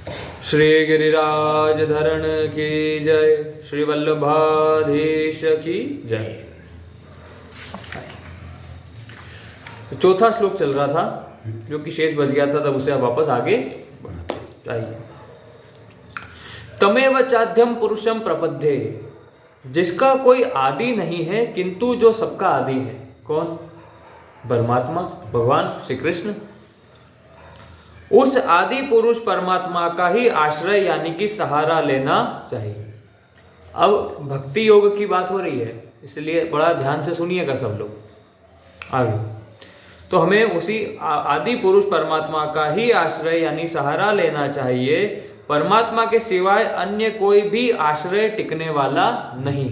श्री गिरिराज धरण की जय, श्री वल्लभाधीश की जय। तो चौथा श्लोक चल रहा था, जो कि शेष बच गया था, तब उसे अब वापस आगे बढ़ाइए। तमेव चाद्यम पुरुषम प्रपद्ये, जिसका कोई आदि नहीं है किंतु जो सबका आदि है। कौन? परमात्मा, भगवान श्री कृष्ण। उस आदि पुरुष परमात्मा का ही आश्रय यानी कि सहारा लेना चाहिए। अब भक्ति योग की बात हो रही है, इसलिए बड़ा ध्यान से सुनिएगा सब लोग आगे। तो हमें उसी आदि पुरुष परमात्मा का ही आश्रय यानी सहारा लेना चाहिए। परमात्मा के सिवाय अन्य कोई भी आश्रय टिकने वाला नहीं।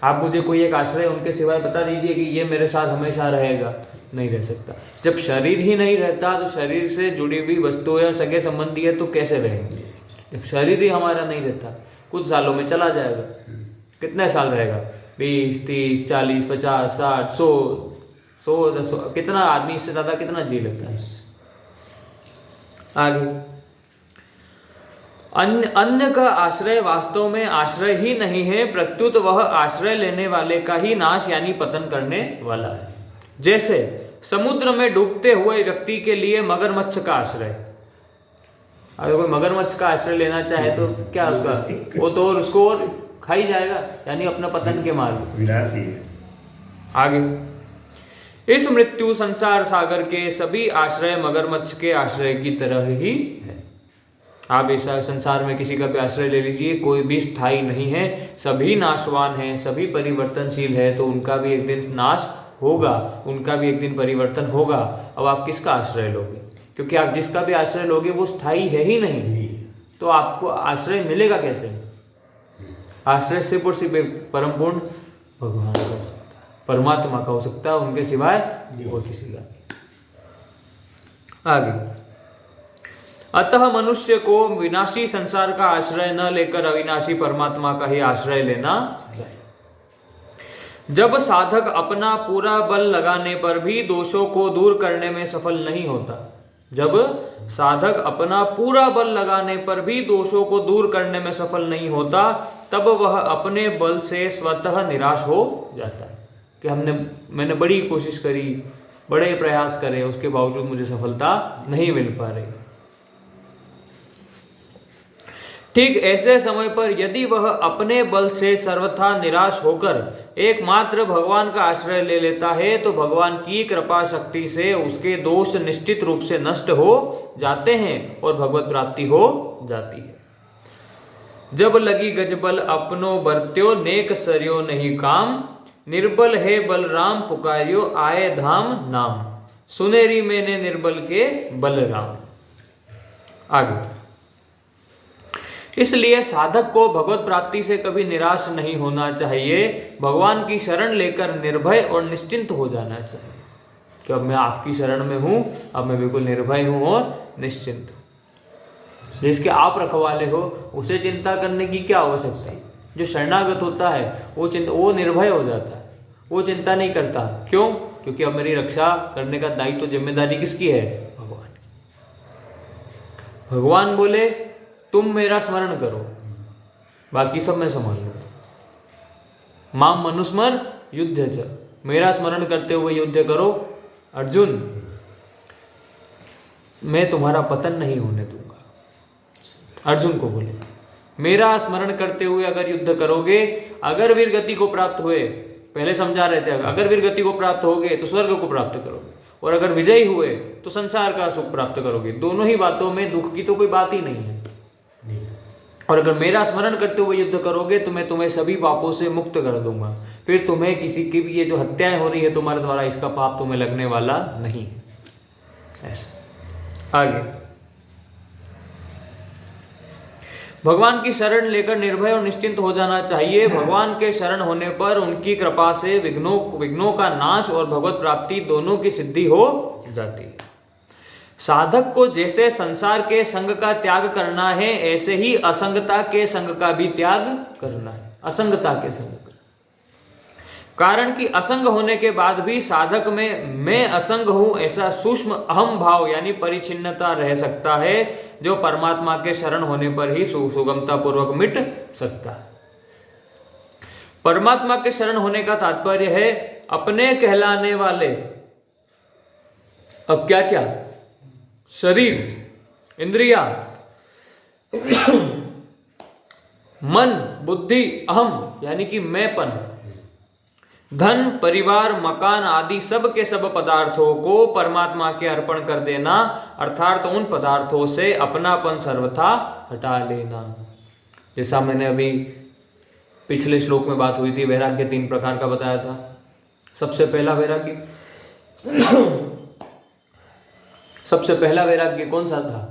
आप मुझे कोई एक आश्रय उनके सिवाय बता दीजिए कि ये मेरे साथ हमेशा रहेगा, नहीं रह सकता। जब शरीर ही नहीं रहता तो शरीर से जुड़ी हुई वस्तुएं या सगे संबंधी है तो कैसे रहेंगे? जब शरीर ही हमारा नहीं रहता, कुछ सालों में चला जाएगा। कितने साल रहेगा? 20, 30, 40, 50, 60, 100, कितना आदमी इससे ज्यादा कितना जी लेता है? आगे अन्य का आश्रय वास्तव में आश्रय ही नहीं है, प्रत्युत वह आश्रय लेने वाले का ही नाश यानी पतन करने वाला है। जैसे समुद्र में डूबते हुए व्यक्ति के लिए मगरमच्छ का आश्रय, अगर कोई मगरमच्छ का आश्रय लेना चाहे तो क्या उसका, वो तो और उसको और खा ही जाएगा, यानी अपना पतन के मार्ग विनाशी है। आगे इस मृत्यु संसार सागर के सभी आश्रय मगरमच्छ के आश्रय की तरह ही है। आप ऐसा संसार में किसी का भी आश्रय ले लीजिए, कोई भी स्थायी नहीं है, सभी नाशवान हैं, सभी परिवर्तनशील है, तो उनका भी एक दिन नाश होगा, उनका भी एक दिन परिवर्तन होगा। अब आप किसका आश्रय लोगे? क्योंकि आप जिसका भी आश्रय लोगे वो स्थायी है ही नहीं, तो आपको आश्रय मिलेगा कैसे? आश्रय सिर्फ और सिर्फ परम पूर्ण भगवान का हो सकता है, परमात्मा का हो सकता है, उनके सिवाय और किसी का। आगे अतः मनुष्य को विनाशी संसार का आश्रय न लेकर अविनाशी परमात्मा का ही आश्रय लेना चाहिए। जब साधक अपना पूरा बल लगाने पर भी दोषों को दूर करने में सफल नहीं होता, जब साधक अपना पूरा बल लगाने पर भी दोषों को दूर करने में सफल नहीं होता, तब वह अपने बल से स्वतः निराश हो जाता है कि मैंने बड़ी कोशिश करी, बड़े प्रयास करे, उसके बावजूद मुझे सफलता नहीं मिल पा रही। ठीक ऐसे समय पर यदि वह अपने बल से सर्वथा निराश होकर एकमात्र भगवान का आश्रय ले लेता है, तो भगवान की कृपा शक्ति से उसके दोष निश्चित रूप से नष्ट हो जाते हैं और भगवत प्राप्ति हो जाती है। जब लगी गजबल अपनो बरत्यो, नेक सरयो नहीं काम, निर्बल है बलराम पुकारियो, आए धाम नाम, सुनेरी मैंने निर्बल के बलराम। आगे इसलिए साधक को भगवत प्राप्ति से कभी निराश नहीं होना चाहिए। भगवान की शरण लेकर निर्भय और निश्चिंत हो जाना चाहिए कि अब मैं आपकी शरण में हूँ, अब मैं बिल्कुल निर्भय हूँ और निश्चिंत हूँ। जिसके आप रखवाले हो उसे चिंता करने की क्या आवश्यकता है? जो शरणागत होता है वो निर्भय हो जाता है, वो चिंता नहीं करता। क्यों? क्योंकि अब मेरी रक्षा करने का दायित्व तो जिम्मेदारी किसकी है? भगवान। भगवान बोले तुम मेरा स्मरण करो, बाकी सब मैं संभाल लूंगा। माम मनुस्मर युद्ध च, मेरा स्मरण करते हुए युद्ध करो अर्जुन, मैं तुम्हारा पतन नहीं होने दूंगा। अर्जुन को बोले मेरा स्मरण करते हुए अगर युद्ध करोगे, अगर वीर गति को प्राप्त हुए, पहले समझा रहे थे, अगर वीर गति को प्राप्त होगे तो स्वर्ग को प्राप्त करोगे, और अगर विजयी हुए तो संसार का सुख प्राप्त करोगे। दोनों ही बातों में दुख की तो कोई बात ही नहीं है। और अगर मेरा स्मरण करते हुए युद्ध करोगे तो मैं तुम्हें सभी पापों से मुक्त कर दूंगा, फिर तुम्हें किसी की भी ये जो हत्याएं हो रही है तुम्हारे द्वारा, इसका पाप तुम्हें लगने वाला नहीं। ऐसा आगे भगवान की शरण लेकर निर्भय और निश्चिंत हो जाना चाहिए। भगवान के शरण होने पर उनकी कृपा से विघ्नों का नाश और भगवत प्राप्ति दोनों की सिद्धि हो जाती है। साधक को जैसे संसार के संग का त्याग करना है, ऐसे ही असंगता के संग का भी त्याग करना है। असंगता के संग का कारण कि असंग होने के बाद भी साधक में मैं असंग हूं ऐसा सूक्ष्म अहम भाव यानी परिचिन्नता रह सकता है, जो परमात्मा के शरण होने पर ही सुगमता पूर्वक मिट सकता है। परमात्मा के शरण होने का तात्पर्य है अपने कहलाने वाले, अब क्या क्या, शरीर, इंद्रिया, मन, बुद्धि, अहम यानी कि मैंपन, धन, परिवार, मकान आदि सब के सब पदार्थों को परमात्मा के अर्पण कर देना, अर्थात उन पदार्थों से अपनापन सर्वथा हटा लेना। जैसा मैंने अभी पिछले श्लोक में बात हुई थी, वैराग्य 3 प्रकार का बताया था। सबसे पहला वैराग्य कौन सा था?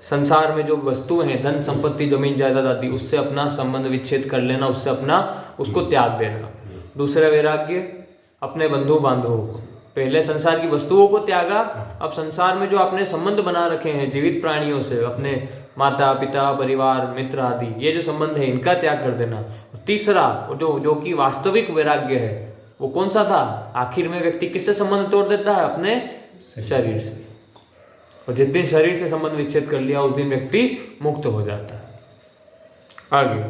संसार में जो वस्तुएं हैं, धन संपत्ति, जमीन जायदाद आदि, उससे अपना संबंध विच्छेद कर लेना, उससे उसको त्याग देना। दूसरा वैराग्य अपने बंधु बांधवों को, पहले संसार की वस्तुओं को त्यागा, अब संसार में जो आपने संबंध बना रखे हैं जीवित प्राणियों से, अपने माता पिता, परिवार, मित्र आदि, ये जो संबंध है इनका त्याग कर देना। तीसरा जो कि वास्तविक वैराग्य है वो कौन सा था? आखिर में व्यक्ति किससे संबंध तोड़ देता है? अपने शरीर से। और जिस दिन शरीर से संबंध विच्छेद कर लिया उस दिन व्यक्ति मुक्त हो जाता है। आगे,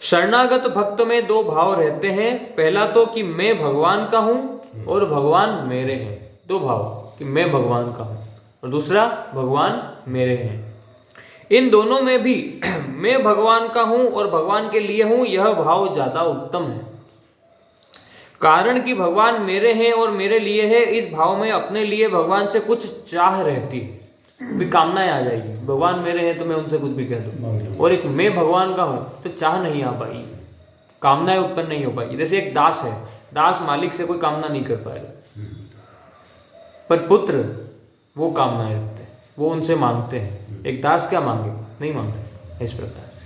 शरणागत भक्त में 2 भाव रहते हैं। पहला तो कि मैं भगवान का हूं और भगवान मेरे हैं। 2 भाव कि मैं भगवान का हूं और दूसरा भगवान मेरे हैं। इन दोनों में भी मैं भगवान का हूं और भगवान के लिए हूं, यह भाव ज्यादा उत्तम है। कारण कि भगवान मेरे हैं और मेरे लिए है, इस भाव में अपने लिए भगवान से कुछ चाह रहती है, भी कामनाएं आ जाएगी। भगवान मेरे हैं तो मैं उनसे कुछ भी कह दूं, और एक मैं भगवान का हूं तो चाह नहीं आ पाई, कामनाएं उत्पन्न नहीं हो पाई। जैसे एक दास है, दास मालिक से कोई कामना नहीं कर पाएगा, पर पुत्र वो कामनाएं रखते हैं, वो उनसे मांगते हैं। एक दास क्या मांगे? नहीं मांग सकता। इस प्रकार से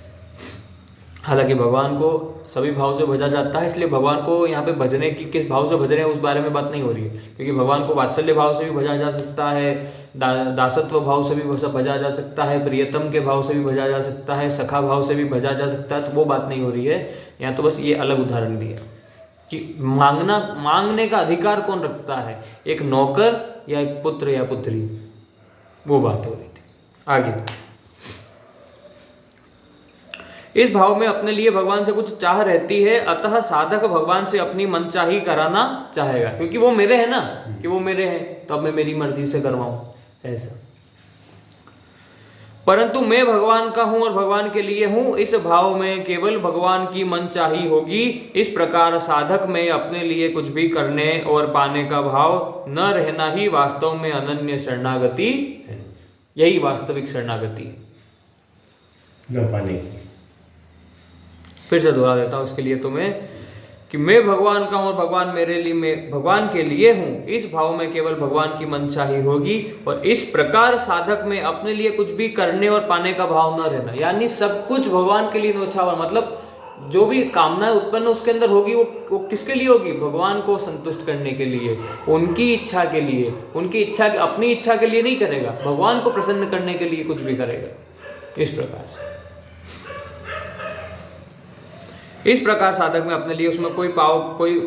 हालांकि भगवान को सभी भाव से भजा जाता है, इसलिए भगवान को यहाँ पे भजने की, किस भाव से भज रहे हैं उस बारे में बात नहीं हो रही है, क्योंकि भगवान को वात्सल्य भाव से भी भजा जा सकता है, दासत्व भाव से भी भजा जा सकता है, प्रियतम के भाव से भी भजा जा सकता है, सखा भाव से भी भजा जा सकता है। तो वो बात नहीं हो रही है यहाँ, तो बस ये अलग उदाहरण दिया कि मांगने का अधिकार कौन रखता है, एक नौकर या एक पुत्र या पुत्री, वो बात हो रही थी। आगे, इस भाव में अपने लिए भगवान से कुछ चाह रहती है, अतः साधक भगवान से अपनी मनचाही कराना चाहेगा, क्योंकि वो मेरे हैं ना, कि वो मेरे हैं तो अब मैं मेरी मर्जी से करवाऊं, ऐसा। परंतु मैं भगवान का हूं और भगवान के लिए हूं, इस भाव में केवल भगवान की मनचाही होगी। इस प्रकार साधक में अपने लिए कुछ भी करने और पाने का भाव न रहना ही वास्तव में अनन्य शरणागति है। यही वास्तविक शरणागति है, न पाने की। फिर से दोहरा देता हूं इसके लिए तुम्हें कि मैं भगवान का हूं और भगवान मेरे लिए, मैं भगवान के लिए हूं, इस भाव में केवल भगवान की मनचाही होगी। और इस प्रकार साधक में अपने लिए कुछ भी करने और पाने का भाव न रहना, यानी सब कुछ भगवान के लिए न्योछावर, मतलब जो भी कामनाएं उत्पन्न उसके अंदर होगी वो किसके लिए होगी? भगवान को संतुष्ट करने के लिए, उनकी इच्छा के लिए। उनकी इच्छा, अपनी इच्छा के लिए नहीं करेगा, भगवान को प्रसन्न करने के लिए कुछ भी करेगा। इस प्रकार से, इस प्रकार साधक में अपने लिए उसमें कोई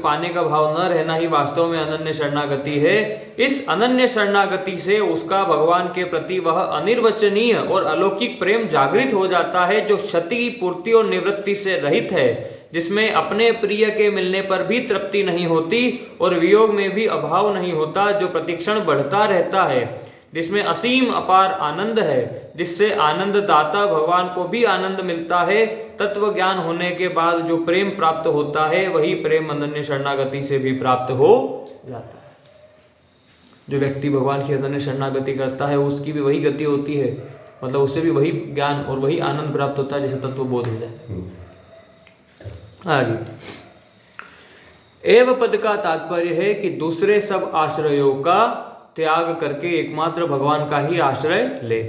पाने का भाव न रहना ही वास्तव में अनन्य शरणागति है। इस अनन्य शरणागति से उसका भगवान के प्रति वह अनिर्वचनीय और अलौकिक प्रेम जागृत हो जाता है, जो क्षति, पूर्ति और निवृत्ति से रहित है, जिसमें अपने प्रिय के मिलने पर भी तृप्ति नहीं होती और वियोग में भी अभाव नहीं होता, जो प्रतिक्षण बढ़ता रहता है, जिसमें असीम अपार आनंद है, जिससे आनंद दाता भगवान को भी आनंद मिलता है। तत्व ज्ञान होने के बाद जो प्रेम प्राप्त होता है वही प्रेम अनन्य शरणागति से भी प्राप्त हो जाता है। जो व्यक्ति भगवान की अनन्य शरणागति करता है उसकी भी वही गति होती है, मतलब उससे भी वही ज्ञान और वही आनंद प्राप्त होता है जैसे तत्व बोध हो जाए। आगे, एव पद का तात्पर्य है कि दूसरे सब आश्रयों का त्याग करके एकमात्र भगवान का ही आश्रय ले।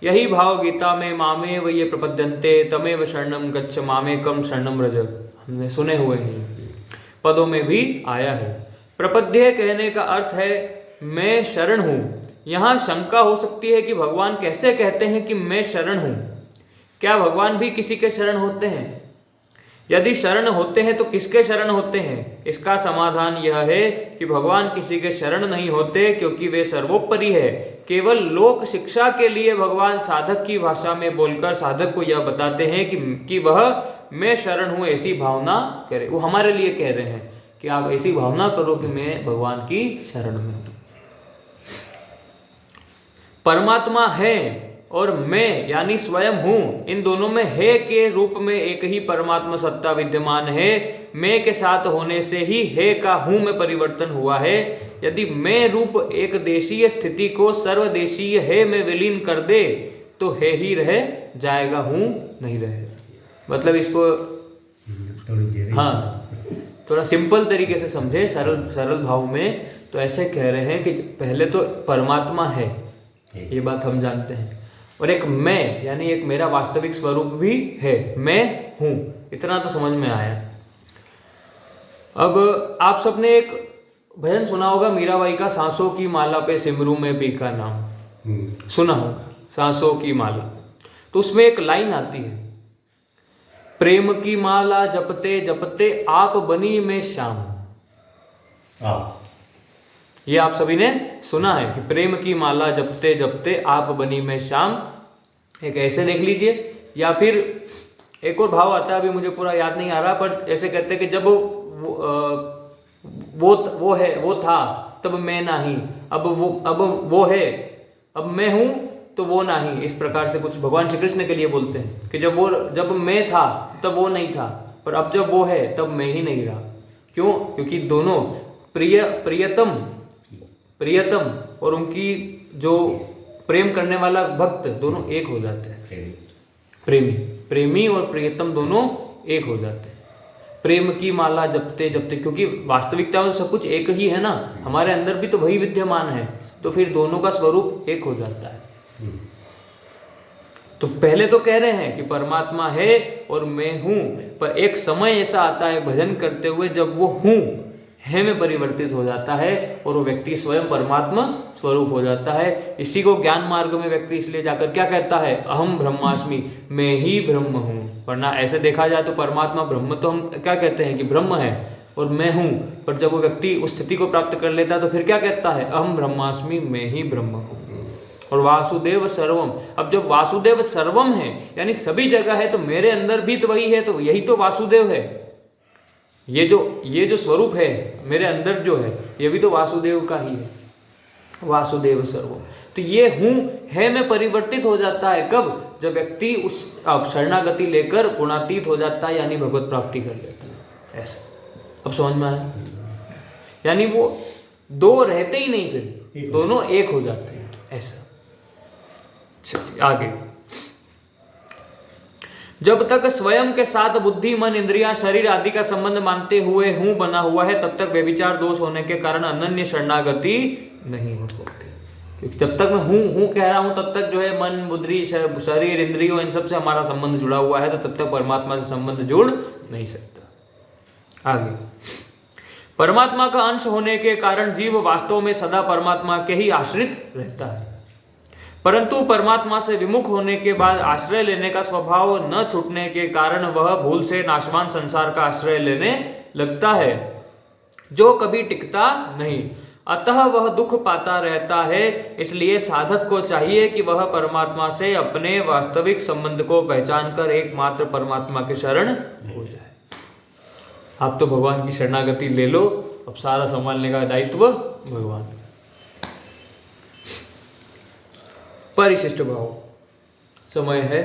यही भाव गीता में मामेव ये प्रपद्यन्ते तमेव शरणम गच्छ मामेकम शरणम रज, हमने सुने हुए हैं, पदों में भी आया है। प्रपद्य कहने का अर्थ है मैं शरण हूं। यहाँ शंका हो सकती है कि भगवान कैसे कहते हैं कि मैं शरण हूं, क्या भगवान भी किसी के शरण होते हैं? यदि शरण होते हैं तो किसके शरण होते हैं? इसका समाधान यह है कि भगवान किसी के शरण नहीं होते, क्योंकि वे सर्वोपरि है। केवल लोक शिक्षा के लिए भगवान साधक की भाषा में बोलकर साधक को यह बताते हैं कि वह मैं शरण हूं ऐसी भावना करे। वो हमारे लिए कह रहे हैं कि आप ऐसी भावना करो कि मैं भगवान की शरण में हूं। परमात्मा है और मैं यानी स्वयं हूं, इन दोनों में है के रूप में एक ही परमात्मा सत्ता विद्यमान है। मैं के साथ होने से ही है का हूं में परिवर्तन हुआ है। यदि मैं रूप एक देशीय स्थिति को सर्वदेशीय है में विलीन कर दे तो है ही रह जाएगा, हूं नहीं रहे। मतलब इसको हाँ थोड़ा सिंपल तरीके से समझे, सरल भाव में, तो ऐसे कह रहे हैं कि पहले तो परमात्मा है, ये बात हम जानते हैं, और एक मैं यानी एक मेरा वास्तविक स्वरूप भी है, मैं हूं। इतना तो समझ में आया। अब आप सबने एक भजन सुना होगा मीराबाई का, सांसों की माला पे सिमरू में पी का नाम, सुना होगा, सांसों की माला। तो उसमें एक लाइन आती है, प्रेम की माला जपते जपते आप बनी में श्याम। ये आप सभी ने सुना है कि प्रेम की माला जपते जपते आप बनी में श्याम। एक ऐसे देख लीजिए, या फिर एक और भाव आता है, अभी मुझे पूरा याद नहीं आ रहा, पर ऐसे कहते हैं कि जब वो था तब मैं नहीं, अब वो है, अब मैं हूं तो वो नहीं। इस प्रकार से कुछ भगवान श्री कृष्ण के लिए बोलते हैं कि जब मैं था तब वो नहीं था, पर अब जब वो है तब मैं ही नहीं रहा। क्यों? क्योंकि दोनों प्रियतम और उनकी जो प्रेम करने वाला भक्त दोनों एक हो जाते हैं। प्रेमी और प्रियतम दोनों एक हो जाते हैं। प्रेम की माला जपते जपते, क्योंकि वास्तविकता में सब कुछ एक ही है ना, हमारे अंदर भी तो वही विद्यमान है, तो फिर दोनों का स्वरूप एक हो जाता है। तो पहले तो कह रहे हैं कि परमात्मा है और मैं हूं, पर एक समय ऐसा आता है भजन करते हुए जब वो हूं है में परिवर्तित हो जाता है और वो व्यक्ति स्वयं परमात्मा स्वरूप हो जाता है। इसी को ज्ञान मार्ग में व्यक्ति इसलिए जाकर क्या कहता है, अहम ब्रह्मास्मि, मैं ही ब्रह्म हूँ। वरना ऐसे देखा जाए तो परमात्मा ब्रह्म तो हम क्या कहते हैं कि ब्रह्म है और मैं हूँ, पर जब वो व्यक्ति उस स्थिति को प्राप्त कर लेता है तो फिर क्या कहता है, अहम ब्रह्मास्मि, मैं ही ब्रह्म हूँ। और वासुदेव सर्वम, अब जब वासुदेव सर्वम है यानी सभी जगह है, तो मेरे अंदर भी तो वही है, तो यही तो वासुदेव है। ये जो स्वरूप है मेरे अंदर जो है, ये भी तो वासुदेव का ही है, वासुदेव सर्वम। तो ये हूं है में परिवर्तित हो जाता है कब, जब व्यक्ति उस शरणागति लेकर गुणातीत हो जाता है, यानी भगवत प्राप्ति कर लेता है। ऐसा अब समझ में आया, यानी वो दो रहते ही नहीं, फिर दोनों एक हो जाते हैं। ऐसा चलिए आगे। जब तक स्वयं के साथ बुद्धि, मन, इंद्रियां, शरीर आदि का संबंध मानते हुए हूं बना हुआ है, तब तक व्यभिचार दोष होने के कारण अनन्य शरणागति नहीं हो सकती। क्योंकि जब तक मैं हूं कह रहा हूं, तब तक जो है मन, बुद्धि, शरीर, इंद्रियों, इन सब से हमारा संबंध जुड़ा हुआ है, तो तब तक परमात्मा से संबंध जुड़ नहीं सकता। आगे, परमात्मा का अंश होने के कारण जीव वास्तव में सदा परमात्मा के ही आश्रित रहता है, परंतु परमात्मा से विमुख होने के बाद आश्रय लेने का स्वभाव न छूटने के कारण वह भूल से नाशवान संसार का आश्रय लेने लगता है, जो कभी टिकता नहीं। अतः वह दुख पाता रहता है। इसलिए साधक को चाहिए कि वह परमात्मा से अपने वास्तविक संबंध को पहचान कर एकमात्र परमात्मा के शरण हो जाए। आप तो भगवान की शरणागति ले लो, अब सारा संभालने का दायित्व भगवान। परिशिष्ट भाव, समय है।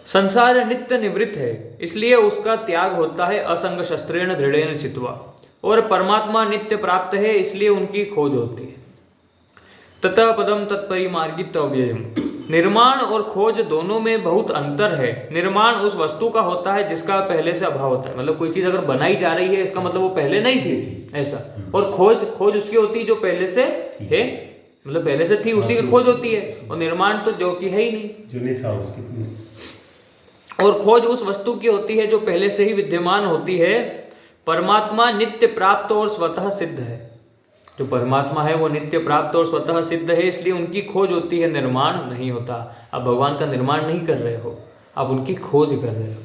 संसार नित्य निवृत्त है, इसलिए उसका त्याग होता है असंग शस्त्रेण दृढ़ेन चित्वा, और परमात्मा नित्य प्राप्त है, इसलिए उनकी खोज होती है। ततः पदम तत्परिमार्गित अव्ययम, निर्माण और खोज दोनों में बहुत अंतर है। निर्माण उस वस्तु का होता है जिसका पहले से अभाव होता है, मतलब कोई चीज अगर बनाई जा रही है इसका मतलब वो पहले नहीं थी, ऐसा। और खोज उसकी होती है जो पहले से है, मतलब पहले से थी उसी की खोज होती है, और निर्माण तो जो कि है ही नहीं, जो नहीं था उसकी। और खोज उस वस्तु की होती है जो पहले से ही विद्यमान होती है। परमात्मा नित्य प्राप्त और स्वतः सिद्ध है, जो परमात्मा है वो नित्य प्राप्त और स्वतः सिद्ध है, इसलिए उनकी खोज होती है, निर्माण नहीं होता। आप भगवान का निर्माण नहीं कर रहे हो, आप उनकी खोज कर रहे हो।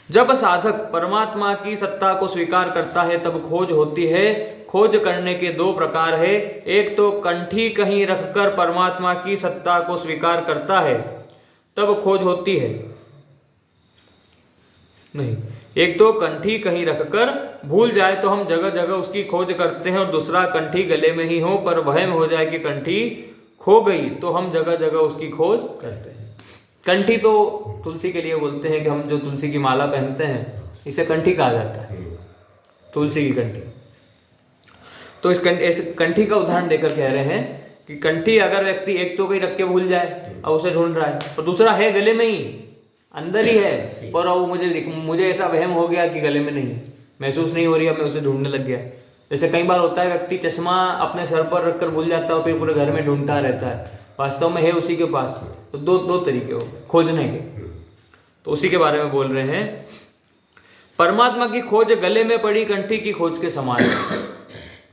जब साधक परमात्मा की सत्ता को स्वीकार करता है तब खोज होती है। खोज करने के दो प्रकार है, एक तो कंठी कहीं रखकर परमात्मा की सत्ता को स्वीकार करता है तब खोज होती है, नहीं, एक तो कंठी कहीं रखकर भूल जाए तो हम जगह जगह उसकी खोज करते हैं, और दूसरा कंठी गले में ही हो पर वहम हो जाए कि कंठी खो गई तो हम जगह जगह उसकी खोज करते हैं। कंठी तो तुलसी के लिए बोलते हैं कि हम जो तुलसी की माला पहनते हैं इसे कंठी कहा जाता है, तुलसी की कंठी। तो इस कंठी का उदाहरण देकर कह रहे हैं कि कंठी अगर व्यक्ति एक तो कहीं रख के भूल जाए और उसे ढूंढ रहा है, और दूसरा है गले में ही, अंदर ही है, पर वो मुझे ऐसा वहम हो गया कि गले में नहीं है, महसूस नहीं हो रही, अब मैं उसे ढूंढने लग गया। जैसे कई बार होता है व्यक्ति चश्मा अपने सर पर रखकर भूल जाता है, फिर पूरे घर में ढूंढता रहता है, वास्तव में है उसी के पास। तो दो तरीके हो खोजने के, तो उसी के बारे में बोल रहे हैं। परमात्मा की खोज गले में पड़ी कंठी की खोज के समान है।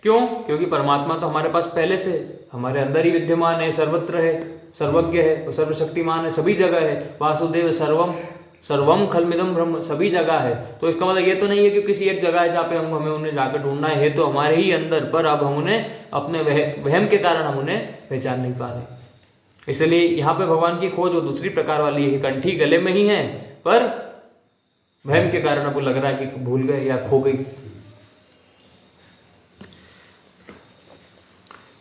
क्यों? क्योंकि परमात्मा तो हमारे पास पहले से हमारे अंदर ही विद्यमान है, सर्वत्र है, सर्वज्ञ है, सर्वशक्तिमान है, सभी जगह है। वासुदेव सर्वम खलमिदम ब्रह्म, सभी जगह है। तो इसका मतलब ये तो नहीं है कि किसी एक जगह है जहाँ पे हमें उन्हें जाकर ढूंढना है, तो हमारे ही अंदर, पर अब हम उन्हें अपने वहम के कारण हम उन्हें पहचान नहीं पा रहे। इसलिए यहाँ पे भगवान की खोज वो दूसरी प्रकार वाली है, कंठी गले में ही है पर वहम के कारण आपको लग रहा है कि भूल गए या खो गई।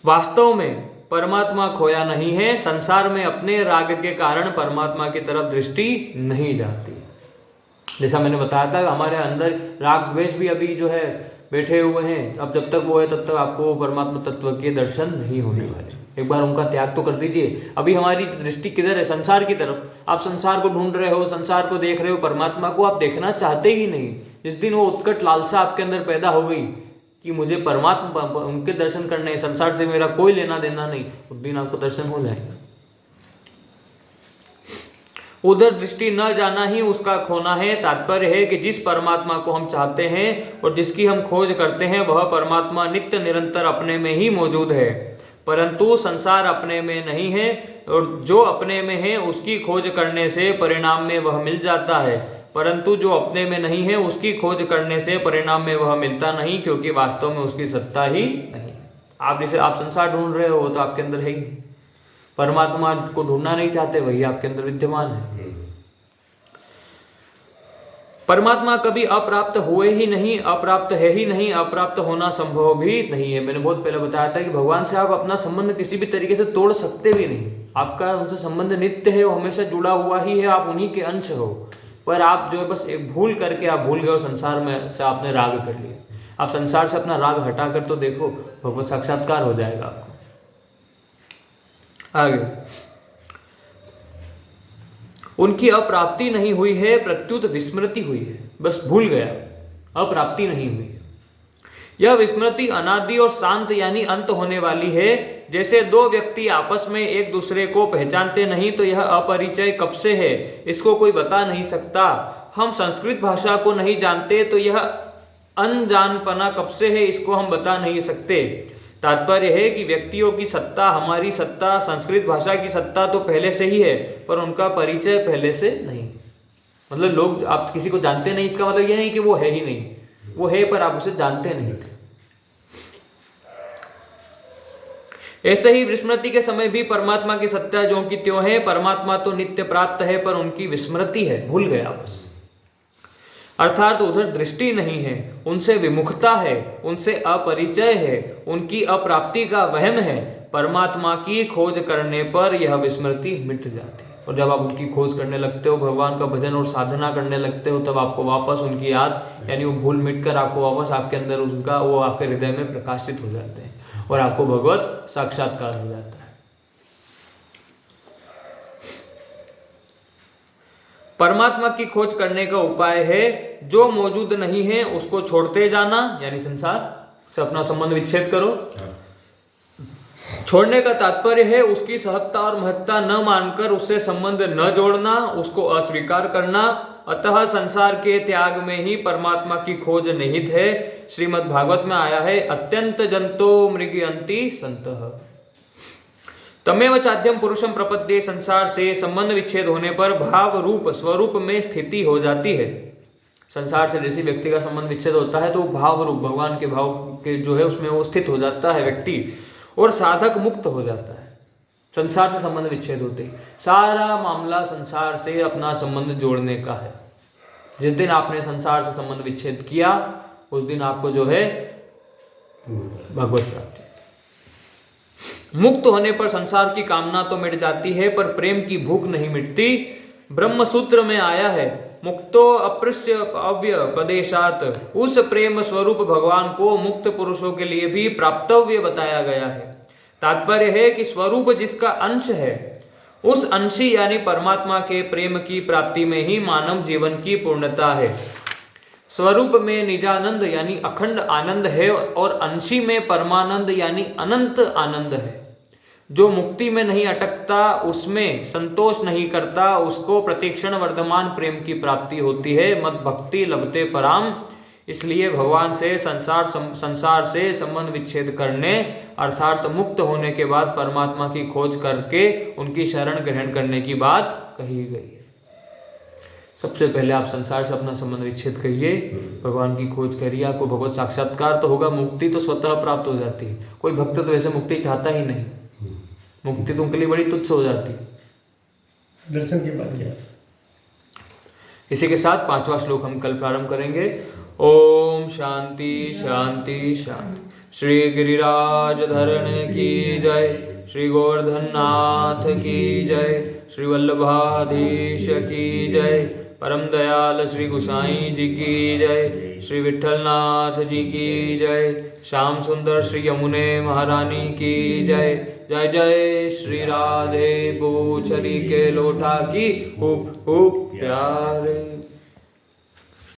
वास्तव में परमात्मा खोया नहीं है, संसार में अपने राग के कारण परमात्मा की तरफ दृष्टि नहीं जाती। जैसा मैंने बताया था हमारे अंदर राग द्वेष भी अभी जो है बैठे हुए हैं, अब जब तक वो है तब तक आपको परमात्मा तत्व के दर्शन नहीं होने वाले। एक बार उनका त्याग तो कर दीजिए। अभी हमारी दृष्टि किधर है? संसार की तरफ। आप संसार को ढूंढ रहे हो, संसार को देख रहे हो, परमात्मा को आप देखना चाहते ही नहीं। जिस दिन वो उत्कट लालसा आपके अंदर पैदा हो गई कि मुझे परमात्मा उनके दर्शन करने, संसार से मेरा कोई लेना देना नहीं, उस दिन आपको दर्शन हो जाएगा। उधर दृष्टि न जाना ही उसका खोना है। तात्पर्य है कि जिस परमात्मा को हम चाहते हैं और जिसकी हम खोज करते हैं वह परमात्मा नित्य निरंतर अपने में ही मौजूद है, परंतु संसार अपने में नहीं है, और जो अपने में है उसकी खोज करने से परिणाम में वह मिल जाता है, परंतु जो अपने में नहीं है उसकी खोज करने से परिणाम में वह मिलता नहीं, क्योंकि वास्तव में उसकी सत्ता ही नहीं। आप जैसे आप संसार ढूंढ रहे हो तो आपके अंदर है ही, परमात्मा को ढूंढना नहीं चाहते वही आपके अंदर विद्यमान है। परमात्मा कभी अप्राप्त हुए ही नहीं, अप्राप्त है ही नहीं, अप्राप्त होना संभव भी नहीं है। मैंने बहुत पहले बताया था कि भगवान से आप अपना संबंध किसी भी तरीके से तोड़ सकते भी नहीं। आपका उनसे संबंध नित्य है, वो हमेशा जुड़ा हुआ ही है, आप उन्हीं के अंश हो। पर आप जो है बस एक भूल करके आप भूल गए और संसार में से आपने राग कर लिया। आप संसार से अपना राग हटा कर तो देखो, भगवत साक्षात्कार हो जाएगा आपको। आगे, उनकी अप्राप्ति नहीं हुई है, प्रत्युत विस्मृति हुई है। बस भूल गया, अप्राप्ति नहीं हुई है। यह विस्मृति अनादि और शांत यानी अंत होने वाली है। जैसे दो व्यक्ति आपस में एक दूसरे को पहचानते नहीं तो यह अपरिचय कब से है, इसको कोई बता नहीं सकता। हम संस्कृत भाषा को नहीं जानते तो यह अनजानपना कब से है, इसको हम बता नहीं सकते। तात्पर्य है कि व्यक्तियों की सत्ता, हमारी सत्ता, संस्कृत भाषा की सत्ता तो पहले से ही है, पर उनका परिचय पहले से नहीं। मतलब लोग, आप किसी को जानते नहीं, इसका मतलब यह नहीं कि वो है ही नहीं, वो है पर आप उसे जानते नहीं। ऐसे ही विस्मृति के समय भी परमात्मा की सत्ता जो की त्यों है। परमात्मा तो नित्य प्राप्त है, पर उनकी विस्मृति है, भूल गया बस। अर्थात उधर दृष्टि नहीं है, उनसे विमुखता है, उनसे अपरिचय है, उनकी अप्राप्ति का वहम है। परमात्मा की खोज करने पर यह विस्मृति मिट जाती है, और जब आप उनकी खोज करने लगते हो, भगवान का भजन और साधना करने लगते हो, तब आपको वापस उनकी याद यानी वो भूल मिटकर आपको वापस आपके अंदर उनका वो आपके हृदय में प्रकाशित हो जाते हैं और आपको भगवत साक्षात्कार हो जाता है। परमात्मा की खोज करने का उपाय है जो मौजूद नहीं है उसको छोड़ते जाना, यानी संसार से अपना संबंध विच्छेद करो। छोड़ने का तात्पर्य है उसकी सहत्ता और महत्ता न मानकर उससे संबंध न जोड़ना, उसको अस्वीकार करना। अतः संसार के त्याग में ही परमात्मा की खोज निहित है। श्रीमद् भागवत में आया है, अत्यंत जंतो मृगयंती संतः। तमेव चाद्यम पुरुषम प्रपद्ये, संसार से संबंध विच्छेद होने पर भाव रूप स्वरूप में स्थिति हो जाती है। संसार से जैसे व्यक्ति का संबंध विच्छेद होता है तो भाव रूप भगवान के भाव के जो है उसमें वो स्थित हो जाता है व्यक्ति, और साधक मुक्त हो जाता है। संसार से संबंध विच्छेद होते ही सारा मामला संसार से अपना संबंध जोड़ने का है। जिस दिन आपने संसार से संबंध विच्छेद किया उस दिन आपको जो है भगवत प्राप्ति। मुक्त होने पर संसार की कामना तो मिट जाती है पर प्रेम की भूख नहीं मिटती। ब्रह्म सूत्र में आया है, मुक्तो अपृश्य अव्य पदेशात, उस प्रेम स्वरूप भगवान को मुक्त पुरुषों के लिए भी प्राप्तव्य बताया गया है। तात्पर्य है कि स्वरूप जिसका अंश है उस अंशी यानी परमात्मा के प्रेम की प्राप्ति में ही मानव जीवन की पूर्णता है। स्वरूप में निजानंद यानी अखंड आनंद है और अंशी में परमानंद यानी अनंत आनंद है। जो मुक्ति में नहीं अटकता, उसमें संतोष नहीं करता, उसको प्रतिक्षण वर्धमान प्रेम की प्राप्ति होती है। मद भक्ति लभते पराम। इसलिए भगवान से संसार से संबंध विच्छेद करने अर्थात मुक्त होने के बाद परमात्मा की खोज करके उनकी शरण ग्रहण करने की बात कही गई है। सबसे पहले आप संसार से अपना संबंध विच्छेद करिए, भगवान की खोज करिए, आपको भगवत साक्षात्कार तो होगा, मुक्ति तो स्वतः प्राप्त हो जाती है। कोई भक्त तो वैसे मुक्ति चाहता ही नहीं, मुक्ति तो उनके लिए बड़ी तुच्छ हो जाती है। दर्शन के बाद क्या? इसी के साथ 5वां श्लोक हम कल प्रारंभ करेंगे। ओम शांति शांति शांति। श्री गिरिराज धरण की जय, श्री गोवर्धननाथ की जय, श्री वल्लभाधीश की जय, परम दयाल श्री गुसाई जी की जय, श्री विठलनाथ जी की जय, श्याम सुंदर श्री यमुने महारानी की जय। जय जय श्री राधे पूछरी के लोटा की खूब खूब प्यारे।